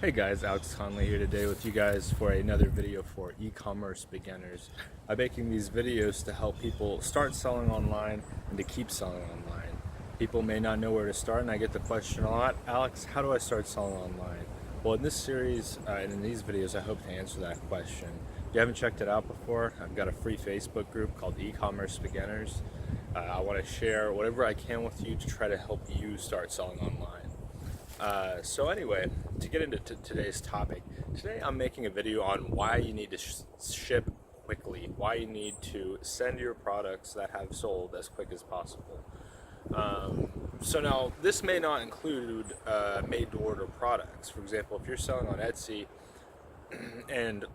Hey guys, Alex Conley here today with you guys for another video for e-commerce beginners. I'm making these videos to help people start selling online and to keep selling online. People may not know where to start, and I get the question a lot, Alex, how do I start selling online? Well, in this series and in these videos, I hope to answer that question. If you haven't checked it out before, I've got a free Facebook group called e-commerce beginners. I want to share whatever I can with you to try to help you start selling online. So anyway, to get into today's topic, today I'm making a video on why you need to ship quickly, why you need to send your products that have sold as quick as possible. So now, this may not include made-to-order products. For example, if you're selling on Etsy and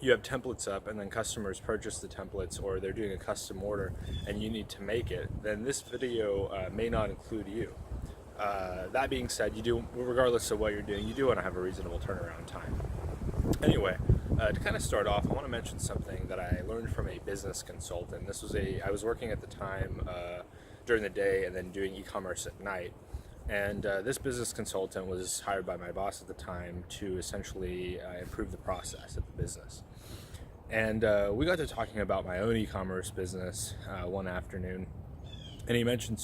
you have templates up and then customers purchase the templates, or they're doing a custom order and you need to make it, then this video may not include you. That being said, regardless of what you're doing, you do want to have a reasonable turnaround time. Anyway, to kind of start off, I want to mention something that I learned from a business consultant. I was working at the time during the day and then doing e-commerce at night. And this business consultant was hired by my boss at the time to essentially improve the process at the business. And we got to talking about my own e-commerce business one afternoon. And he mentioned,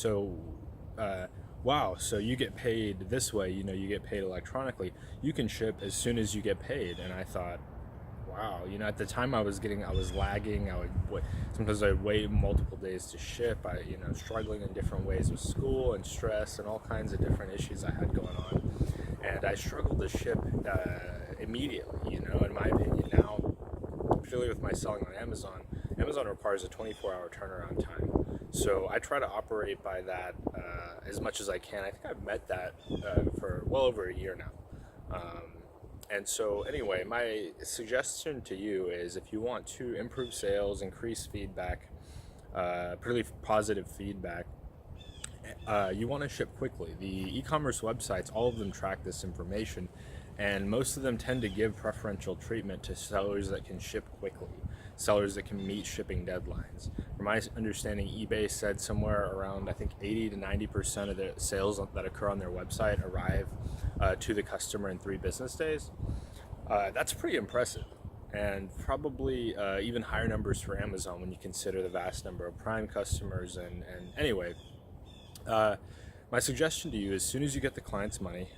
wow, so you get paid this way, you get paid electronically. You can ship as soon as you get paid. And I thought, wow, at the time I was lagging. Sometimes I'd wait multiple days to ship. Struggling in different ways with school and stress and all kinds of different issues I had going on. And I struggled to ship immediately, in my opinion. Now, particularly with my selling on Amazon, Amazon requires a 24-hour turnaround time. So I try to operate by that as much as I can. I think I've met that for well over a year now. And so anyway, my suggestion to you is, if you want to improve sales, increase feedback, pretty positive feedback, you want to ship quickly. The e-commerce websites, all of them track this information, and most of them tend to give preferential treatment to sellers that can ship quickly, sellers that can meet shipping deadlines. From my understanding, eBay said somewhere around, I think, 80 to 90% of the sales that occur on their website arrive to the customer in 3 business days. That's pretty impressive, and probably even higher numbers for Amazon when you consider the vast number of Prime customers. And anyway, my suggestion to you, as soon as you get the client's money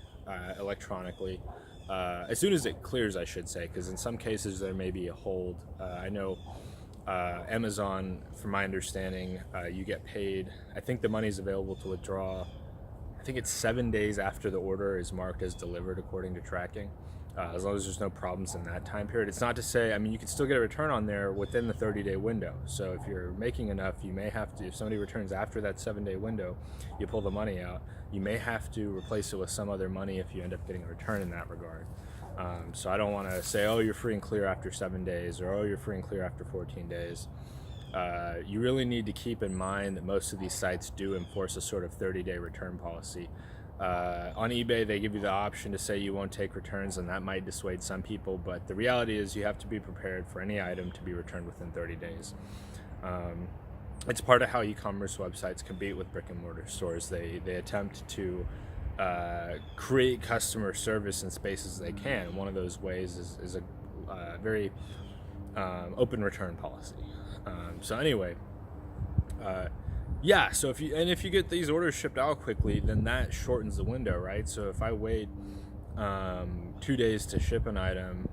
electronically, as soon as it clears, I should say, because in some cases there may be a hold. I know Amazon, from my understanding, you get paid, I think the money is available to withdraw, I think it's 7 days after the order is marked as delivered according to tracking, as long as there's no problems in that time period. It's not to say, you can still get a return on there within the 30-day window. So if you're making enough, you may have to, if somebody returns after that 7-day window, you pull the money out, you may have to replace it with some other money if you end up getting a return in that regard. So I don't want to say, oh, you're free and clear after 7 days, or oh, you're free and clear after 14 days. You really need to keep in mind that most of these sites do enforce a sort of 30-day return policy. On eBay, they give you the option to say you won't take returns, and that might dissuade some people, but the reality is you have to be prepared for any item to be returned within 30 days. It's part of how e-commerce websites compete with brick and mortar stores. They attempt to create customer service in spaces they can. One of those ways is a very open return policy. So anyway, yeah, so if you get these orders shipped out quickly, then that shortens the window, right? So if I wait 2 days to ship an item,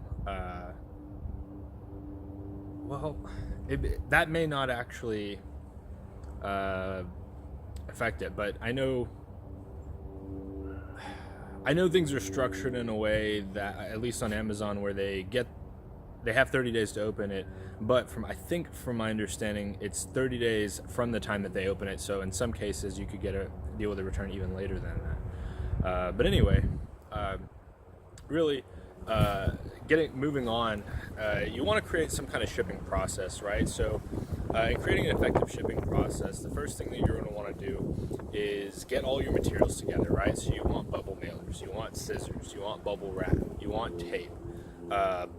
that may not actually affect it, but I know things are structured in a way that, at least on Amazon, where they have 30 days to open it, but from my understanding, it's 30 days from the time that they open it. So in some cases, you could deal with a return even later than that. But anyway, really, moving on, you want to create some kind of shipping process, right? So in creating an effective shipping process, the first thing that you're going to want to do is get all your materials together, right? So you want bubble mailers, you want scissors, you want bubble wrap, you want tape,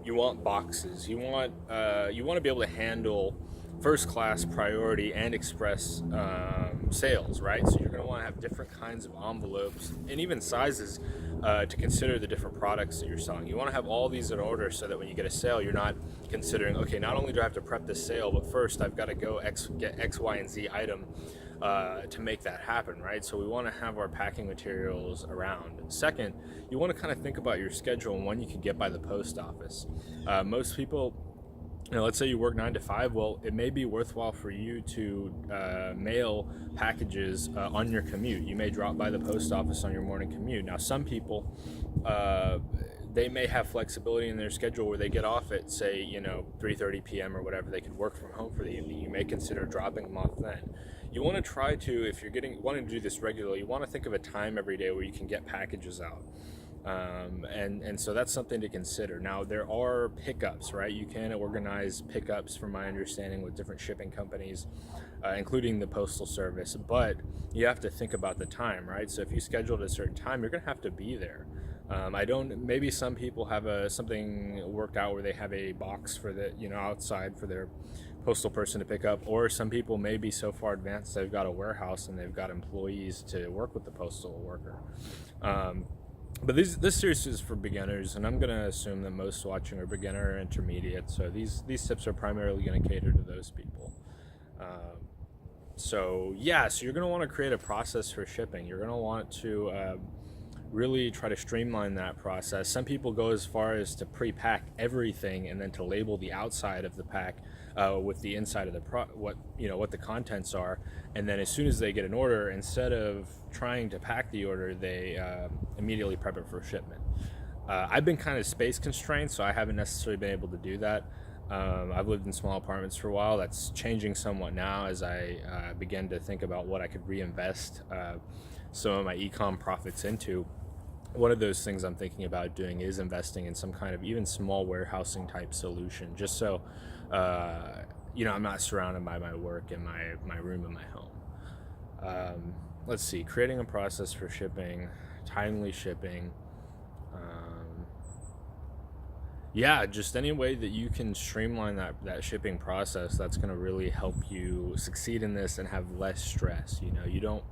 you want boxes, you want to be able to handle first class, priority, and express sales, right? So you're going to want to have different kinds of envelopes and even sizes to consider the different products that you're selling. You want to have all these in order so that when you get a sale, you're not considering, okay, not only do I have to prep this sale, but first I've got to go get X, Y, and Z item to make that happen, right? So we want to have our packing materials around. Second, you want to kind of think about your schedule and when you can get by the post office. Most people, let's say you work 9 to 5. Well, it may be worthwhile for you to mail packages on your commute. You may drop by the post office on your morning commute. Now, some people, they may have flexibility in their schedule where they get off at, say, 3:30 p.m. or whatever. They could work from home for the evening. You may consider dropping them off then. You want to try to, if you're wanting to do this regularly, you want to think of a time every day where you can get packages out. And so that's something to consider. Now, there are pickups, right? You can organize pickups, from my understanding, with different shipping companies, including the Postal Service, but you have to think about the time, right? So if you schedule at a certain time, you're going to have to be there. Maybe some people have something worked out where they have a box for the, outside for their postal person to pick up, or some people may be so far advanced they've got a warehouse and they've got employees to work with the postal worker. But this series is for beginners, and I'm going to assume that most watching are beginner or intermediate, so these tips are primarily going to cater to those people. So you're going to want to create a process for shipping. You're going to want to really try to streamline that process. Some people go as far as to pre-pack everything and then to label the outside of the pack with the inside of the what the contents are, and then as soon as they get an order, instead of trying to pack the order, they immediately prep it for shipment. I've been kind of space constrained, so I haven't necessarily been able to do that. I've lived in small apartments for a while. That's changing somewhat now as I begin to think about what I could reinvest some of my e-com profits into. One of those things I'm thinking about doing is investing in some kind of even small warehousing type solution, just so I'm not surrounded by my work in my room in my home. Let's see, creating a process for shipping, timely shipping. Just any way that you can streamline that shipping process, that's going to really help you succeed in this and have less stress. You don't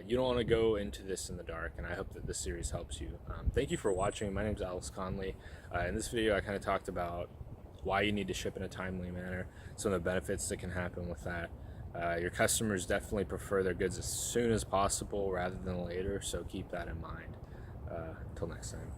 want to go into this in the dark, and I hope that this series helps you. Thank you for watching. My name is Alex Conley. In this video, I kind of talked about why you need to ship in a timely manner, some of the benefits that can happen with that. Your customers definitely prefer their goods as soon as possible rather than later, so keep that in mind. Until next time.